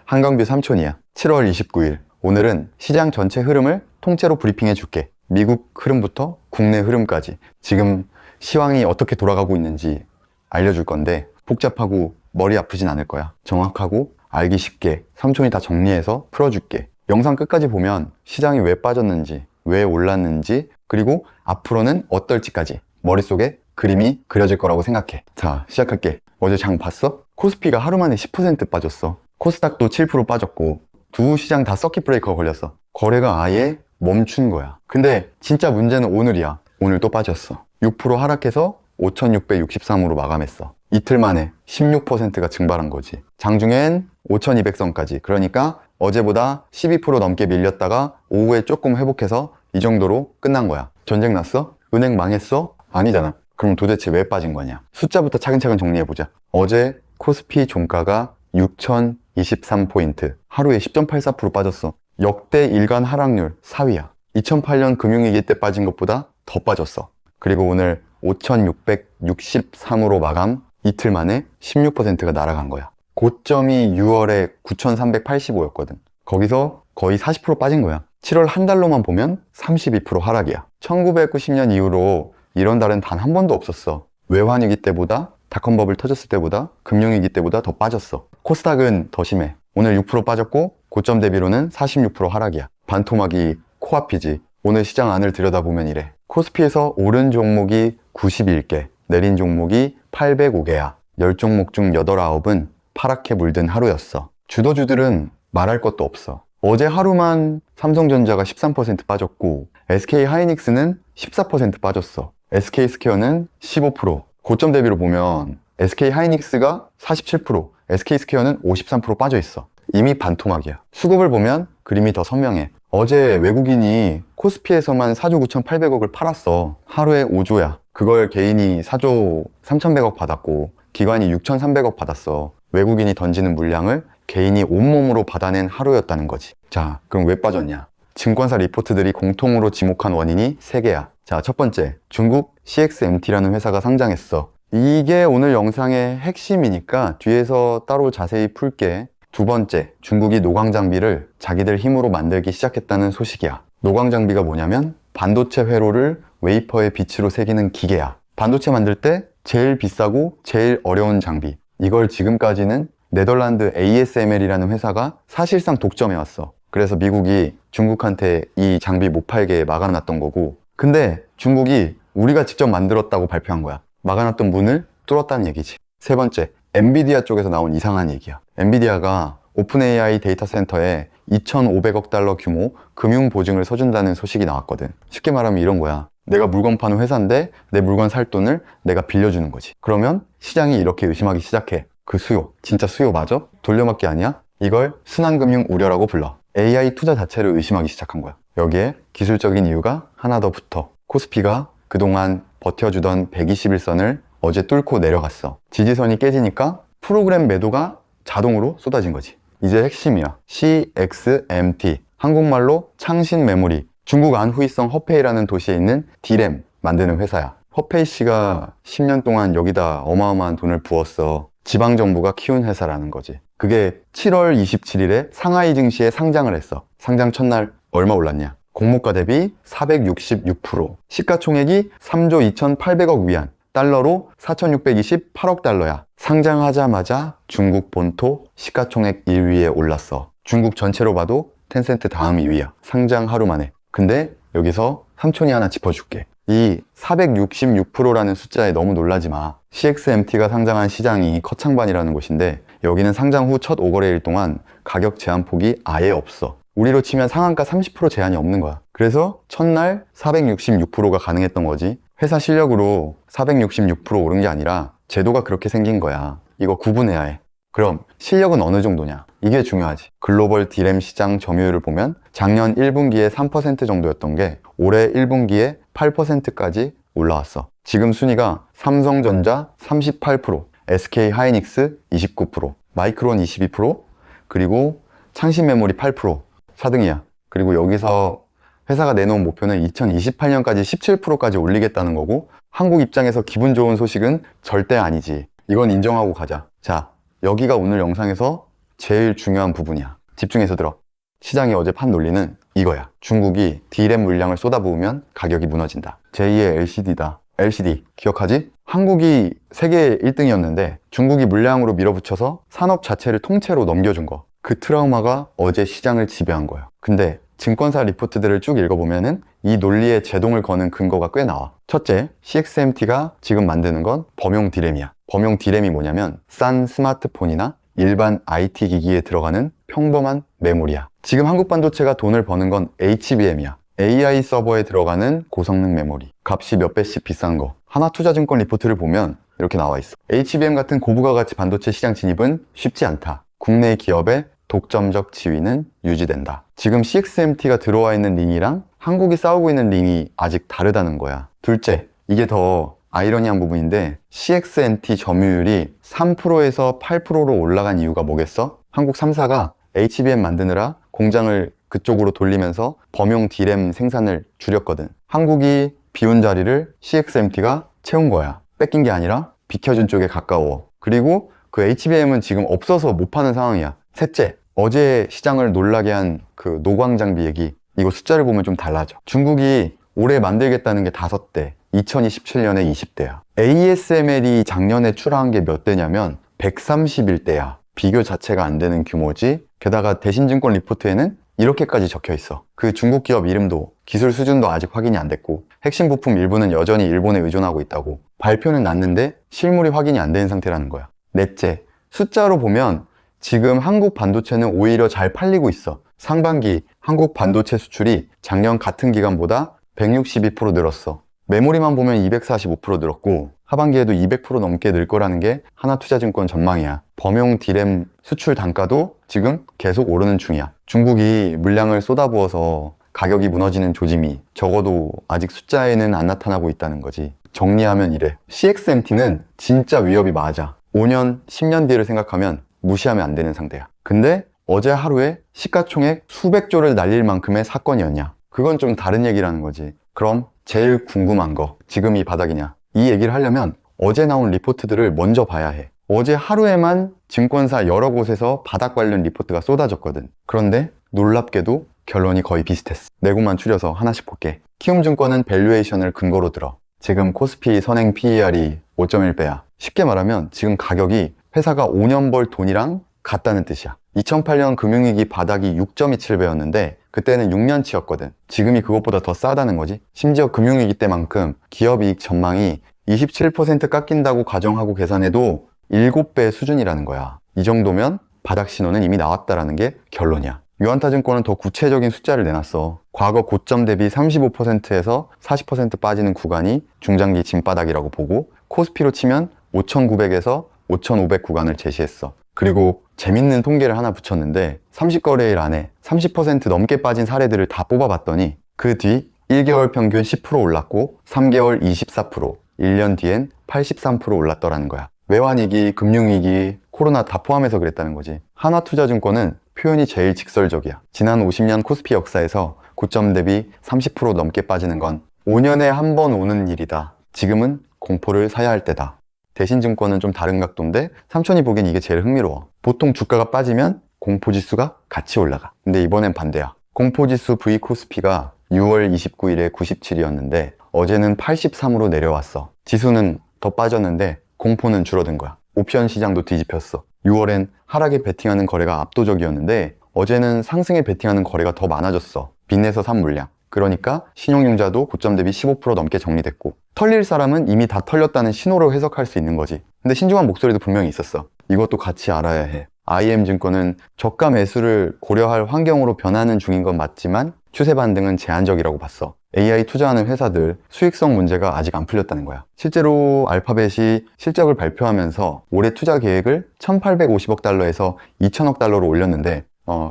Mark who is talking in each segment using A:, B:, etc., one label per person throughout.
A: 한강뷰 삼촌이야. 7월 29일. 오늘은 시장 전체 흐름을 통째로 브리핑해 줄게. 미국 흐름부터 국내 흐름까지 지금 시황이 어떻게 돌아가고 있는지 알려줄 건데 복잡하고 머리 아프진 않을 거야. 정확하고 알기 쉽게 삼촌이 다 정리해서 풀어줄게. 영상 끝까지 보면 시장이 왜 빠졌는지, 왜 올랐는지, 그리고 앞으로는 어떨지까지 머릿속에 그림이 그려질 거라고 생각해. 자, 시작할게. 어제 장 봤어? 코스피가 하루 만에 10% 빠졌어. 코스닥도 7% 빠졌고 두 시장 다 서킷 브레이커 걸렸어. 거래가 아예 멈춘 거야. 근데 진짜 문제는 오늘이야. 오늘 또 빠졌어. 6% 하락해서 5,663으로 마감했어. 이틀 만에 16%가 증발한 거지. 장중엔 5,200선까지. 그러니까 어제보다 12% 넘게 밀렸다가 오후에 조금 회복해서 이 정도로 끝난 거야. 전쟁 났어? 은행 망했어? 아니잖아. 그럼 도대체 왜 빠진 거냐? 숫자부터 차근차근 정리해보자. 어제 코스피 종가가 6,023포인트. 하루에 10.84% 빠졌어. 역대 일간 하락률 4위야. 2008년 금융위기 때 빠진 것보다 더 빠졌어. 그리고 오늘 5,663으로 마감. 이틀 만에 16%가 날아간 거야. 고점이 6월에 9,385였거든. 거기서 거의 40% 빠진 거야. 7월 한 달로만 보면 32% 하락이야. 1990년 이후로 이런 달은 단 한 번도 없었어. 외환위기 때보다, 닷컴버블 터졌을 때보다, 금융위기 때보다 더 빠졌어. 코스닥은 더 심해. 오늘 6% 빠졌고 고점 대비로는 46% 하락이야. 반토막이 코앞이지. 오늘 시장 안을 들여다보면 이래. 코스피에서 오른 종목이 91개, 내린 종목이 805개야. 10종목 중 8, 9은 파랗게 물든 하루였어. 주도주들은 말할 것도 없어. 어제 하루만 삼성전자가 13% 빠졌고 SK하이닉스는 14% 빠졌어. SK스퀘어는 15%. 고점 대비로 보면 SK하이닉스가 47%, SK스퀘어는 53% 빠져있어. 이미 반토막이야. 수급을 보면 그림이 더 선명해. 어제 외국인이 코스피에서만 4조 9,800억을 팔았어. 하루에 5조야. 그걸 개인이 4조 3,100억 받았고 기관이 6,300억 받았어. 외국인이 던지는 물량을 개인이 온몸으로 받아낸 하루였다는 거지. 자, 그럼 왜 빠졌냐? 증권사 리포트들이 공통으로 지목한 원인이 3개야. 자, 첫 번째, 중국 CXMT라는 회사가 상장했어. 이게 오늘 영상의 핵심이니까 뒤에서 따로 자세히 풀게. 두 번째, 중국이 노광 장비를 자기들 힘으로 만들기 시작했다는 소식이야. 노광 장비가 뭐냐면 반도체 회로를 웨이퍼의 빛으로 새기는 기계야. 반도체 만들 때 제일 비싸고 제일 어려운 장비. 이걸 지금까지는 네덜란드 ASML이라는 회사가 사실상 독점해왔어. 그래서 미국이 중국한테 이 장비 못 팔게 막아놨던 거고, 근데 중국이 우리가 직접 만들었다고 발표한 거야. 막아놨던 문을 뚫었다는 얘기지. 세 번째, 엔비디아 쪽에서 나온 이상한 얘기야. 엔비디아가 오픈 AI 데이터 센터에 2,500억 달러 규모 금융 보증을 서준다는 소식이 나왔거든. 쉽게 말하면 이런 거야. 내가 물건 파는 회사인데 내 물건 살 돈을 내가 빌려주는 거지. 그러면 시장이 이렇게 의심하기 시작해. 그 수요, 진짜 수요 맞아? 돌려막기 아니야? 이걸 순환금융 우려라고 불러. AI 투자 자체를 의심하기 시작한 거야. 여기에 기술적인 이유가 하나 더 붙어. 코스피가 그동안 버텨주던 121선을 어제 뚫고 내려갔어. 지지선이 깨지니까 프로그램 매도가 자동으로 쏟아진 거지. 이제 핵심이야. CXMT, 한국말로 창신 메모리. 중국 안후이성 허페이라는 도시에 있는 D램 만드는 회사야. 허페이 씨가 10년 동안 여기다 어마어마한 돈을 부었어. 지방정부가 키운 회사라는 거지. 그게 7월 27일에 상하이 증시에 상장을 했어. 상장 첫날 얼마 올랐냐? 공모가 대비 466%. 시가총액이 3조 2,800억 위안. 달러로 4,628억 달러야. 상장하자마자 중국 본토 시가총액 1위에 올랐어. 중국 전체로 봐도 텐센트 다음 2위야. 상장 하루 만에. 근데 여기서 삼촌이 하나 짚어줄게. 이 466%라는 숫자에 너무 놀라지 마. CXMT가 상장한 시장이 커창반이라는 곳인데 여기는 상장 후 첫 5거래일 동안 가격 제한폭이 아예 없어. 우리로 치면 상한가 30% 제한이 없는 거야. 그래서 첫날 466%가 가능했던 거지. 회사 실력으로 466% 오른 게 아니라 제도가 그렇게 생긴 거야. 이거 구분해야 해. 그럼 실력은 어느 정도냐? 이게 중요하지. 글로벌 D램 시장 점유율을 보면 작년 1분기에 3% 정도였던 게 올해 1분기에 8%까지 올라왔어. 지금 순위가 삼성전자 38%, SK하이닉스 29%, 마이크론 22%, 그리고 창신메모리 8%, 4등이야. 그리고 여기서 회사가 내놓은 목표는 2028년까지 17%까지 올리겠다는 거고, 한국 입장에서 기분 좋은 소식은 절대 아니지. 이건 인정하고 가자. 자, 여기가 오늘 영상에서 제일 중요한 부분이야. 집중해서 들어. 시장이 어제 판 논리는 이거야. 중국이 D램 물량을 쏟아부으면 가격이 무너진다. 제2의 LCD다. LCD 기억하지? 한국이 세계 1등이었는데 중국이 물량으로 밀어붙여서 산업 자체를 통째로 넘겨준 거. 그 트라우마가 어제 시장을 지배한 거야. 근데 증권사 리포트들을 쭉 읽어보면은 이 논리에 제동을 거는 근거가 꽤 나와. 첫째, CXMT가 지금 만드는 건 범용 D램이야. 범용 D램이 뭐냐면 싼 스마트폰이나 일반 IT 기기에 들어가는 평범한 메모리야. 지금 한국 반도체가 돈을 버는 건 HBM이야. AI 서버에 들어가는 고성능 메모리. 값이 몇 배씩 비싼 거. 하나투자증권 리포트를 보면 이렇게 나와 있어. HBM 같은 고부가 가치 반도체 시장 진입은 쉽지 않다. 국내 기업의 독점적 지위는 유지된다. 지금 CXMT가 들어와 있는 링이랑 한국이 싸우고 있는 링이 아직 다르다는 거야. 둘째, 이게 더 아이러니한 부분인데 CXMT 점유율이 3%에서 8%로 올라간 이유가 뭐겠어? 한국 3사가 HBM 만드느라 공장을 그쪽으로 돌리면서 범용 D램 생산을 줄였거든. 한국이 비운 자리를 CXMT가 채운 거야. 뺏긴 게 아니라 비켜준 쪽에 가까워. 그리고 그 HBM은 지금 없어서 못 파는 상황이야. 셋째, 어제 시장을 놀라게 한 그 노광 장비 얘기. 이거 숫자를 보면 좀 달라져. 중국이 올해 만들겠다는 게 5대, 2027년에 20대야. ASML이 작년에 출하한 게 몇 대냐면 131대야. 비교 자체가 안 되는 규모지. 게다가 대신증권 리포트에는 이렇게까지 적혀 있어. 그 중국 기업 이름도 기술 수준도 아직 확인이 안 됐고 핵심 부품 일부는 여전히 일본에 의존하고 있다고. 발표는 났는데 실물이 확인이 안 된 상태라는 거야. 넷째, 숫자로 보면 지금 한국 반도체는 오히려 잘 팔리고 있어. 상반기 한국 반도체 수출이 작년 같은 기간보다 162% 늘었어. 메모리만 보면 245% 늘었고 하반기에도 200% 넘게 늘 거라는 게 하나투자증권 전망이야. 범용 D램 수출 단가도 지금 계속 오르는 중이야. 중국이 물량을 쏟아부어서 가격이 무너지는 조짐이 적어도 아직 숫자에는 안 나타나고 있다는 거지. 정리하면 이래. CXMT는 진짜 위협이 맞아. 5년, 10년 뒤를 생각하면 무시하면 안 되는 상태야. 근데 어제 하루에 시가총액 수백조를 날릴 만큼의 사건이었냐? 그건 좀 다른 얘기라는 거지. 그럼 제일 궁금한 거, 지금 이 바닥이냐? 이 얘기를 하려면 어제 나온 리포트들을 먼저 봐야 해. 어제 하루에만 증권사 여러 곳에서 바닥 관련 리포트가 쏟아졌거든. 그런데 놀랍게도 결론이 거의 비슷했어. 네 곳만 추려서 하나씩 볼게. 키움증권은 밸류에이션을 근거로 들어. 지금 코스피 선행 PER이 5.1배야. 쉽게 말하면 지금 가격이 회사가 5년 벌 돈이랑 같다는 뜻이야. 2008년 금융위기 바닥이 6.27배였는데 그때는 6년치였거든. 지금이 그것보다 더 싸다는 거지. 심지어 금융위기 때만큼 기업이익 전망이 27% 깎인다고 가정하고 계산해도 7배 수준이라는 거야. 이 정도면 바닥 신호는 이미 나왔다라는 게 결론이야. 유한타증권은 더 구체적인 숫자를 내놨어. 과거 고점 대비 35%에서 40% 빠지는 구간이 중장기 진바닥이라고 보고 코스피로 치면 5,900에서 5,500 구간을 제시했어. 그리고 재밌는 통계를 하나 붙였는데 30거래일 안에 30% 넘게 빠진 사례들을 다 뽑아봤더니 그 뒤 1개월 평균 10% 올랐고 3개월 24%, 1년 뒤엔 83% 올랐더라는 거야. 외환위기, 금융위기, 코로나 다 포함해서 그랬다는 거지. 하나투자증권은 표현이 제일 직설적이야. 지난 50년 코스피 역사에서 고점 대비 30% 넘게 빠지는 건 5년에 한 번 오는 일이다. 지금은 공포를 사야 할 때다. 대신증권은 좀 다른 각도인데 삼촌이 보기엔 이게 제일 흥미로워. 보통 주가가 빠지면 공포지수가 같이 올라가. 근데 이번엔 반대야. 공포지수 V코스피가 6월 29일에 97이었는데 어제는 83으로 내려왔어. 지수는 더 빠졌는데 공포는 줄어든 거야. 옵션 시장도 뒤집혔어. 6월엔 하락에 베팅하는 거래가 압도적이었는데 어제는 상승에 베팅하는 거래가 더 많아졌어. 빚내서 산 물량. 그러니까 신용융자도 고점 대비 15% 넘게 정리됐고 털릴 사람은 이미 다 털렸다는 신호로 해석할 수 있는 거지. 근데 신중한 목소리도 분명히 있었어. 이것도 같이 알아야 해. IM증권은 저가 매수를 고려할 환경으로 변하는 중인 건 맞지만 추세 반등은 제한적이라고 봤어. AI 투자하는 회사들 수익성 문제가 아직 안 풀렸다는 거야. 실제로 알파벳이 실적을 발표하면서 올해 투자 계획을 1,850억 달러에서 2,000억 달러로 올렸는데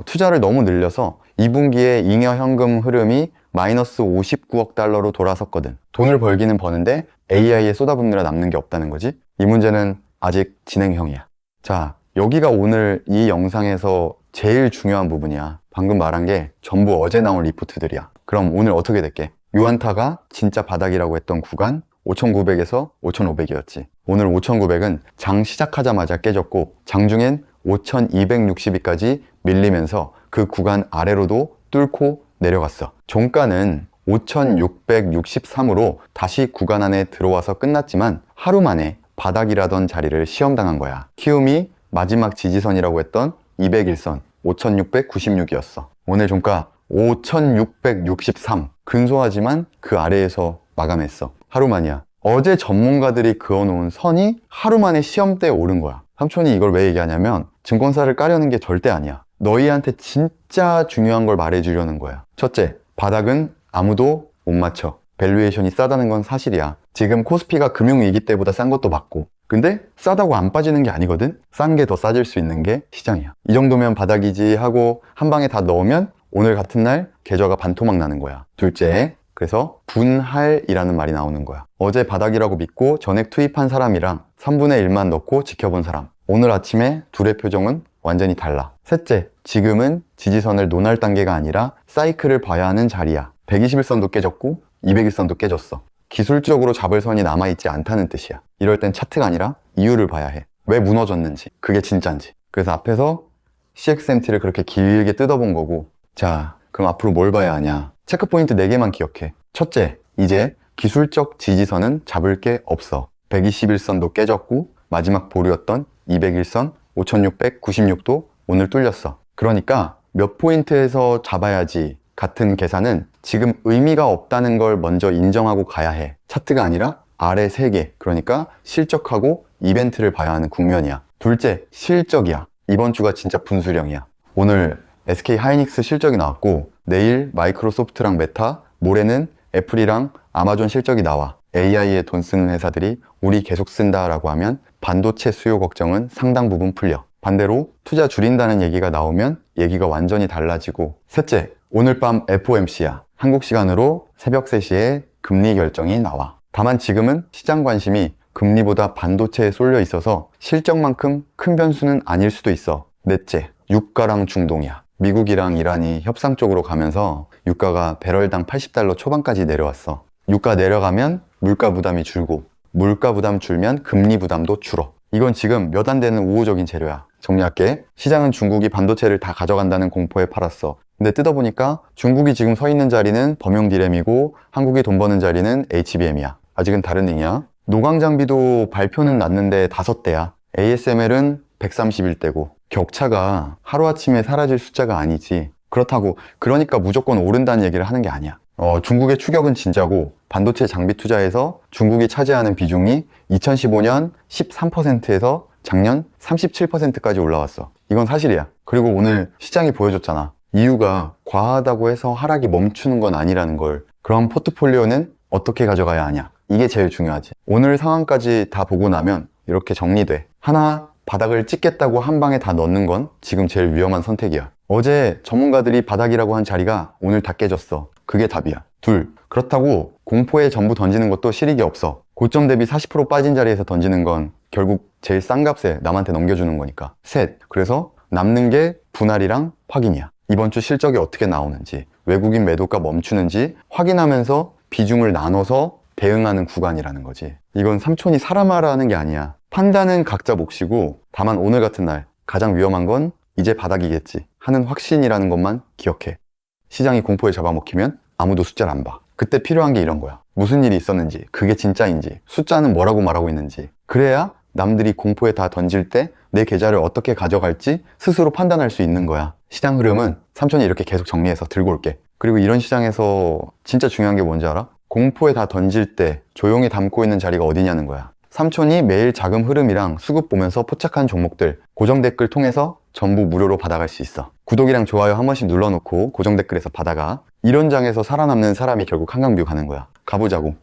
A: 투자를 너무 늘려서 2분기에 잉여 현금 흐름이 마이너스 59억 달러로 돌아섰거든. 돈을 벌기는 버는데 AI에 쏟아붓느라 남는 게 없다는 거지. 이 문제는 아직 진행형이야. 자, 여기가 오늘 이 영상에서 제일 중요한 부분이야. 방금 말한 게 전부 어제 나온 리포트들이야. 그럼 오늘 어떻게 될게? 유한타가 진짜 바닥이라고 했던 구간 5,900에서 5,500이었지. 오늘 5,900은 장 시작하자마자 깨졌고 장중엔 5260위까지 밀리면서 그 구간 아래로도 뚫고 내려갔어. 종가는 5663으로 다시 구간 안에 들어와서 끝났지만 하루 만에 바닥이라던 자리를 시험당한 거야. 키움이 마지막 지지선이라고 했던 201선 5696이었어. 오늘 종가 5663, 근소하지만 그 아래에서 마감했어. 하루 만이야. 어제 전문가들이 그어놓은 선이 하루 만에 시험대에 오른 거야. 삼촌이 이걸 왜 얘기하냐면 증권사를 까려는 게 절대 아니야. 너희한테 진짜 중요한 걸 말해주려는 거야. 첫째, 바닥은 아무도 못 맞춰. 밸류에이션이 싸다는 건 사실이야. 지금 코스피가 금융위기 때보다 싼 것도 맞고, 근데 싸다고 안 빠지는 게 아니거든. 싼 게 더 싸질 수 있는 게 시장이야. 이 정도면 바닥이지 하고 한 방에 다 넣으면 오늘 같은 날 계좌가 반토막 나는 거야. 둘째, 그래서 분할이라는 말이 나오는 거야. 어제 바닥이라고 믿고 전액 투입한 사람이랑 3분의 1만 넣고 지켜본 사람, 오늘 아침에 둘의 표정은 완전히 달라. 셋째, 지금은 지지선을 논할 단계가 아니라 사이클을 봐야 하는 자리야. 121선도 깨졌고 201선도 깨졌어. 기술적으로 잡을 선이 남아있지 않다는 뜻이야. 이럴 땐 차트가 아니라 이유를 봐야 해. 왜 무너졌는지, 그게 진짠지. 그래서 앞에서 CXMT를 그렇게 길게 뜯어본 거고, 자, 그럼 앞으로 뭘 봐야 하냐. 체크포인트 4개만 기억해. 첫째, 이제 기술적 지지선은 잡을 게 없어. 121선도 깨졌고 마지막 보루였던 201선 5696도 오늘 뚫렸어. 그러니까 몇 포인트에서 잡아야지 같은 계산은 지금 의미가 없다는 걸 먼저 인정하고 가야 해. 차트가 아니라 아래 3개, 그러니까 실적하고 이벤트를 봐야 하는 국면이야. 둘째, 실적이야. 이번 주가 진짜 분수령이야. 오늘 SK 하이닉스 실적이 나왔고 내일 마이크로소프트랑 메타, 모레는 애플이랑 아마존 실적이 나와. AI에 돈 쓰는 회사들이 우리 계속 쓴다라고 하면 반도체 수요 걱정은 상당 부분 풀려. 반대로 투자 줄인다는 얘기가 나오면 얘기가 완전히 달라지고. 셋째, 오늘 밤 FOMC야. 한국 시간으로 새벽 3시에 금리 결정이 나와. 다만 지금은 시장 관심이 금리보다 반도체에 쏠려 있어서 실적만큼 큰 변수는 아닐 수도 있어. 넷째, 유가랑 중동이야. 미국이랑 이란이 협상 쪽으로 가면서 유가가 배럴당 80달러 초반까지 내려왔어. 유가 내려가면 물가 부담이 줄고, 물가 부담 줄면 금리 부담도 줄어. 이건 지금 몇 안 되는 우호적인 재료야. 정리할게. 시장은 중국이 반도체를 다 가져간다는 공포에 팔았어. 근데 뜯어보니까 중국이 지금 서 있는 자리는 범용 디램이고 한국이 돈 버는 자리는 HBM이야. 아직은 다른 링이야. 노광 장비도 발표는 났는데 5대야. ASML은 131대고. 격차가 하루아침에 사라질 숫자가 아니지. 그렇다고 그러니까 무조건 오른다는 얘기를 하는 게 아니야. 중국의 추격은 진짜고 반도체 장비 투자에서 중국이 차지하는 비중이 2015년 13%에서 작년 37%까지 올라왔어. 이건 사실이야. 그리고 오늘 시장이 보여줬잖아. 이유가 과하다고 해서 하락이 멈추는 건 아니라는 걸. 그럼 포트폴리오는 어떻게 가져가야 하냐? 이게 제일 중요하지. 오늘 상황까지 다 보고 나면 이렇게 정리돼. 하나, 바닥을 찍겠다고 한 방에 다 넣는 건 지금 제일 위험한 선택이야. 어제 전문가들이 바닥이라고 한 자리가 오늘 다 깨졌어. 그게 답이야. 둘, 그렇다고 공포에 전부 던지는 것도 실익이 없어. 고점 대비 40% 빠진 자리에서 던지는 건 결국 제일 싼 값에 남한테 넘겨주는 거니까. 셋, 그래서 남는 게 분할이랑 확인이야. 이번 주 실적이 어떻게 나오는지, 외국인 매도가 멈추는지 확인하면서 비중을 나눠서 대응하는 구간이라는 거지. 이건 삼촌이 사람하라 하는 게 아니야. 판단은 각자 몫이고, 다만 오늘 같은 날 가장 위험한 건 이제 바닥이겠지 하는 확신이라는 것만 기억해. 시장이 공포에 잡아먹히면 아무도 숫자를 안 봐. 그때 필요한 게 이런 거야. 무슨 일이 있었는지, 그게 진짜인지, 숫자는 뭐라고 말하고 있는지. 그래야 남들이 공포에 다 던질 때 내 계좌를 어떻게 가져갈지 스스로 판단할 수 있는 거야. 시장 흐름은 삼촌이 이렇게 계속 정리해서 들고 올게. 그리고 이런 시장에서 진짜 중요한 게 뭔지 알아? 공포에 다 던질 때 조용히 담고 있는 자리가 어디냐는 거야. 삼촌이 매일 자금 흐름이랑 수급 보면서 포착한 종목들 고정 댓글 통해서 전부 무료로 받아갈 수 있어. 구독이랑 좋아요 한 번씩 눌러놓고 고정 댓글에서 받아가. 이런 장에서 살아남는 사람이 결국 한강뷰 가는 거야. 가보자고.